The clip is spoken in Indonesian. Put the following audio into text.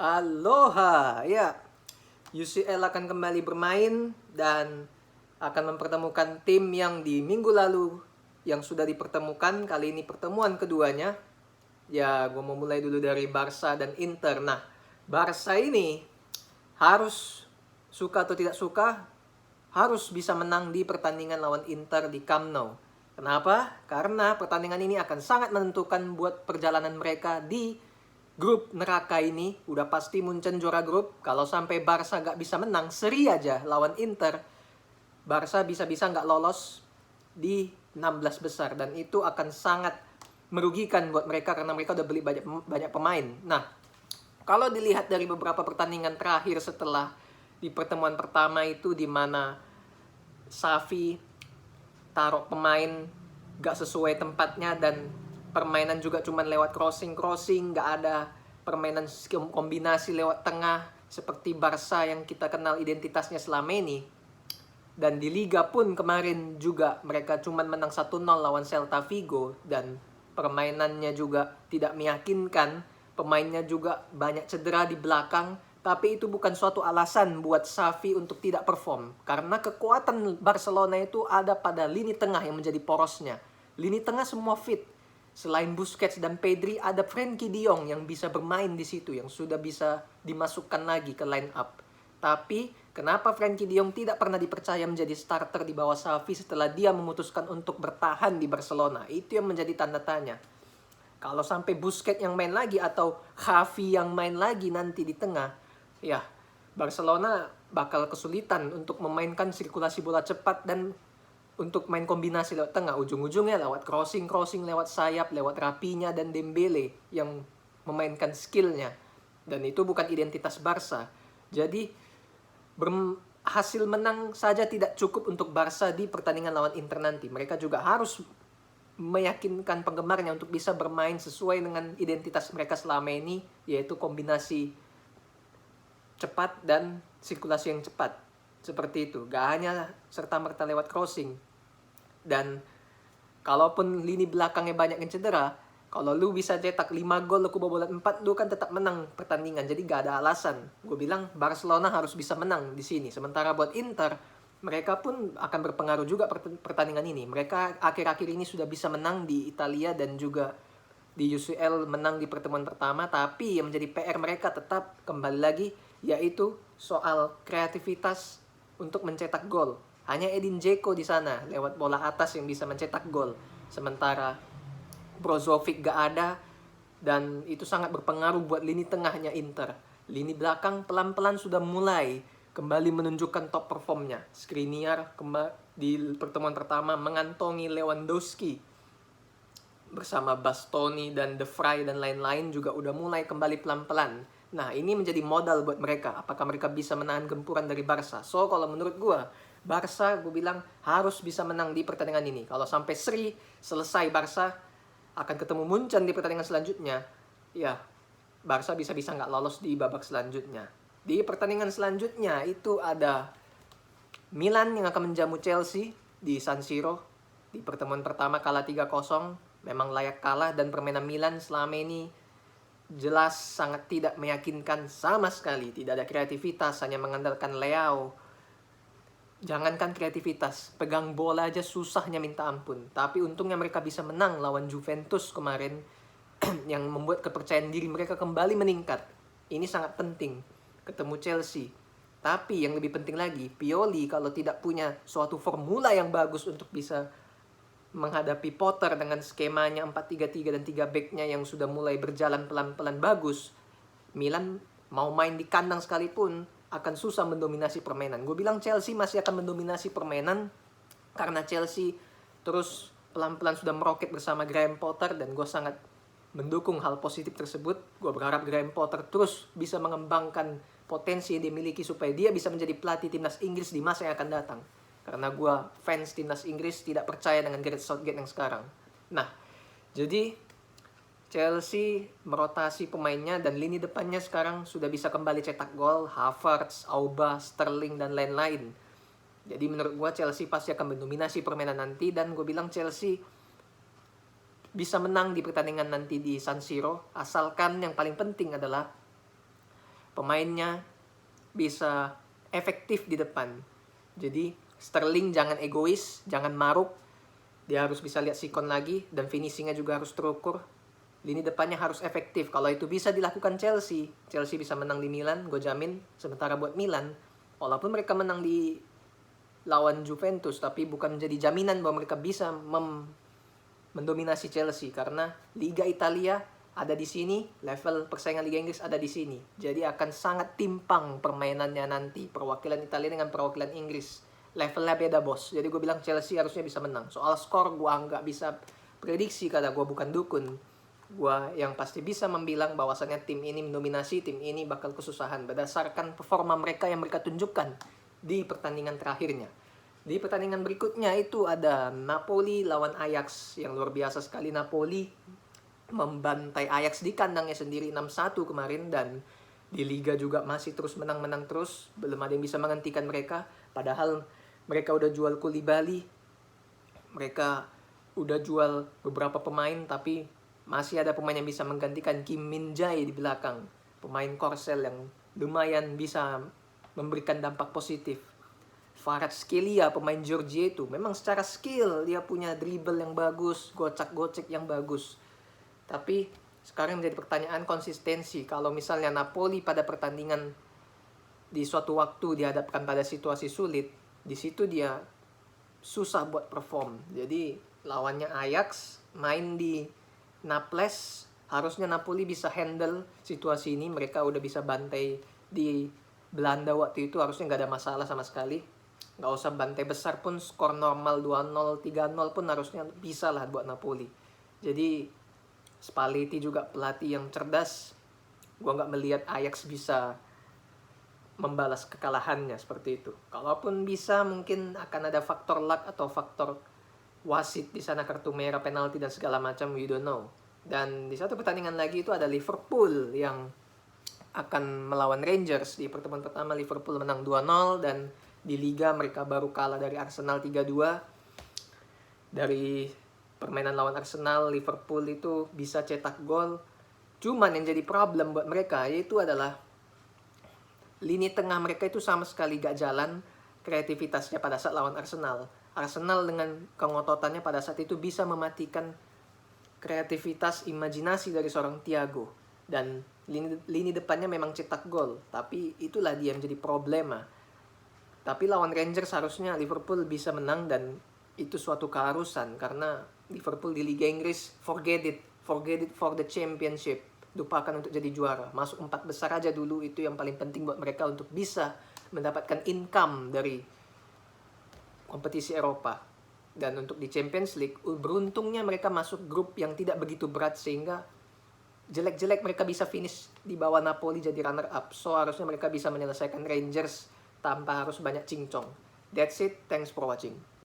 Aloha, ya. UCL akan kembali bermain dan akan mempertemukan tim yang di minggu lalu yang sudah dipertemukan. Kali ini pertemuan keduanya. Ya, gue mau mulai dulu dari Barca dan Inter. Nah, Barca ini harus suka atau tidak suka, harus bisa menang di pertandingan lawan Inter di Camp Nou. Kenapa? Karena pertandingan ini akan sangat menentukan buat perjalanan mereka di grup neraka ini. Udah pasti Munchen juara grup. Kalau sampai Barca gak bisa menang, seri aja lawan Inter, Barca bisa-bisa gak lolos di 16 besar. Dan itu akan sangat merugikan buat mereka karena mereka udah beli banyak pemain. Nah, kalau dilihat dari beberapa pertandingan terakhir setelah di pertemuan pertama itu, di mana Xavi taruh pemain gak sesuai tempatnya dan permainan juga cuma lewat crossing, gak ada permainan kombinasi lewat tengah seperti Barca yang kita kenal identitasnya selama ini. Dan di Liga pun kemarin juga mereka cuma menang 1-0 lawan Celta Vigo dan permainannya juga tidak meyakinkan. Pemainnya juga banyak cedera di belakang. Tapi itu bukan suatu alasan buat Xavi untuk tidak perform. Karena kekuatan Barcelona itu ada pada lini tengah yang menjadi porosnya. Lini tengah semua fit. Selain Busquets dan Pedri, ada Frenkie de Jong yang bisa bermain di situ, yang sudah bisa dimasukkan lagi ke line up. Tapi kenapa Frenkie de Jong tidak pernah dipercaya menjadi starter di bawah Xavi setelah dia memutuskan untuk bertahan di Barcelona? Itu yang menjadi tanda tanya. Kalau sampai Busquets yang main lagi atau Xavi yang main lagi nanti di tengah, ya Barcelona bakal kesulitan untuk memainkan sirkulasi bola cepat dan untuk main kombinasi lewat tengah. Ujung-ujungnya lewat crossing lewat sayap, lewat Rapinya dan Dembele yang memainkan skillnya. Dan itu bukan identitas Barca. Jadi hasil menang saja tidak cukup untuk Barca di pertandingan lawan Inter nanti. Mereka juga harus meyakinkan penggemarnya untuk bisa bermain sesuai dengan identitas mereka selama ini, yaitu kombinasi cepat dan sirkulasi yang cepat. Seperti itu, gak hanya serta-merta lewat crossing. Dan kalaupun lini belakangnya banyak yang cedera, kalau lu bisa cetak 5 gol, lu kebobolan 4, lu kan tetap menang pertandingan. Jadi gak ada alasan. Gue bilang Barcelona harus bisa menang di sini. Sementara buat Inter, mereka pun akan berpengaruh juga pertandingan ini. Mereka akhir-akhir ini sudah bisa menang di Italia dan juga di UCL menang di pertemuan pertama. Tapi yang menjadi PR mereka tetap kembali lagi, yaitu soal kreativitas untuk mencetak gol. Hanya Edin Dzeko di sana lewat bola atas yang bisa mencetak gol. Sementara Brozovic gak ada dan itu sangat berpengaruh buat lini tengahnya Inter. Lini belakang pelan-pelan sudah mulai kembali menunjukkan top performnya. Skriniar di pertemuan pertama mengantongi Lewandowski bersama Bastoni dan De Vrij dan lain-lain juga udah mulai kembali pelan-pelan. Nah, ini menjadi modal buat mereka. Apakah mereka bisa menahan gempuran dari Barca? So, kalau menurut gue, Barca gue bilang harus bisa menang di pertandingan ini. Kalau sampai seri, selesai Barca, akan ketemu Munchen di pertandingan selanjutnya. Ya, Barca bisa-bisa nggak lolos di babak selanjutnya. Di pertandingan selanjutnya itu ada Milan yang akan menjamu Chelsea di San Siro. Di pertemuan pertama kalah 3-0. Memang layak kalah dan permainan Milan selama ini jelas sangat tidak meyakinkan sama sekali. Tidak ada kreativitas, hanya mengandalkan Leao. Jangankan kreativitas, pegang bola aja susahnya minta ampun. Tapi untungnya mereka bisa menang lawan Juventus kemarin yang membuat kepercayaan diri mereka kembali meningkat. Ini sangat penting ketemu Chelsea. Tapi yang lebih penting lagi, Pioli kalau tidak punya suatu formula yang bagus untuk bisa menghadapi Potter dengan skemanya 4-3-3 dan 3 backnya yang sudah mulai berjalan pelan-pelan bagus, Milan mau main di kandang sekalipun akan susah mendominasi permainan. Gue bilang Chelsea masih akan mendominasi permainan karena Chelsea terus pelan-pelan sudah meroket bersama Graham Potter dan gue sangat mendukung hal positif tersebut. Gue berharap Graham Potter terus bisa mengembangkan potensi yang dimiliki supaya dia bisa menjadi pelatih timnas Inggris di masa yang akan datang. Karena gue fans timnas Inggris tidak percaya dengan Gareth Southgate yang sekarang. Nah, jadi Chelsea merotasi pemainnya dan lini depannya sekarang sudah bisa kembali cetak gol. Havertz, Auba, Sterling, dan lain-lain. Jadi menurut gue Chelsea pasti akan mendominasi permainan nanti. Dan gue bilang Chelsea bisa menang di pertandingan nanti di San Siro. Asalkan yang paling penting adalah pemainnya bisa efektif di depan. Jadi Sterling jangan egois, jangan maruk. Dia harus bisa lihat sikon lagi, dan finishingnya juga harus terukur. Lini depannya harus efektif. Kalau itu bisa dilakukan Chelsea bisa menang di Milan, gue jamin. Sementara buat Milan, walaupun mereka menang di lawan Juventus, tapi bukan menjadi jaminan bahwa mereka bisa mendominasi Chelsea, karena Liga Italia ada di sini, level persaingan Liga Inggris ada di sini. Jadi akan sangat timpang permainannya nanti, perwakilan Italia dengan perwakilan Inggris. Levelnya beda, bos. Jadi gue bilang Chelsea harusnya bisa menang. Soal skor gue nggak bisa prediksi karena gue bukan dukun. Gue yang pasti bisa membilang bahwasannya tim ini mendominasi, tim ini bakal kesusahan berdasarkan performa mereka yang mereka tunjukkan di pertandingan terakhirnya. Di pertandingan berikutnya itu ada Napoli lawan Ajax, yang luar biasa sekali. Napoli membantai Ajax di kandangnya sendiri 6-1 kemarin, dan di Liga juga masih terus menang-menang terus. Belum ada yang bisa menghentikan mereka. Padahal mereka udah jual Koulibaly, mereka udah jual beberapa pemain, tapi masih ada pemain yang bisa menggantikan Kim Min-jae di belakang. Pemain Korsel yang lumayan bisa memberikan dampak positif. Kvaratskhelia, pemain Georgia itu, memang secara skill dia punya dribble yang bagus, gocek-gocek yang bagus. Tapi sekarang menjadi pertanyaan konsistensi. Kalau misalnya Napoli pada pertandingan di suatu waktu dihadapkan pada situasi sulit, di situ dia susah buat perform. Jadi lawannya Ajax, main di Naples, harusnya Napoli bisa handle situasi ini. Mereka udah bisa bantai di Belanda waktu itu, harusnya nggak ada masalah sama sekali. Nggak usah bantai besar pun, skor normal 2-0, 3-0 pun harusnya bisa lah buat Napoli. Jadi Spalletti juga pelatih yang cerdas. Gua nggak melihat Ajax bisa membalas kekalahannya seperti itu. Kalaupun bisa, mungkin akan ada faktor luck atau faktor wasit di sana, kartu merah, penalti, dan segala macam, we don't know. Dan di satu pertandingan lagi itu ada Liverpool yang akan melawan Rangers. Di pertemuan pertama Liverpool menang 2-0, dan di Liga mereka baru kalah dari Arsenal 3-2. Dari permainan lawan Arsenal, Liverpool itu bisa cetak gol. Cuman yang jadi problem buat mereka yaitu adalah lini tengah mereka itu sama sekali gak jalan kreativitasnya pada saat lawan Arsenal. Arsenal dengan kengototannya pada saat itu bisa mematikan kreativitas, imajinasi dari seorang Thiago. Dan lini depannya memang cetak gol, tapi itulah dia menjadi problema. Tapi lawan Rangers harusnya Liverpool bisa menang, dan itu suatu keharusan, karena Liverpool di Liga Inggris, forget it for the championship. Lupakan untuk jadi juara. Masuk 4 besar aja dulu, itu yang paling penting buat mereka untuk bisa mendapatkan income dari kompetisi Eropa. Dan untuk di Champions League, beruntungnya mereka masuk grup yang tidak begitu berat, sehingga jelek-jelek mereka bisa finish di bawah Napoli jadi runner up. So harusnya mereka bisa menyelesaikan Rangers tanpa harus banyak cincong. That's it, thanks for watching.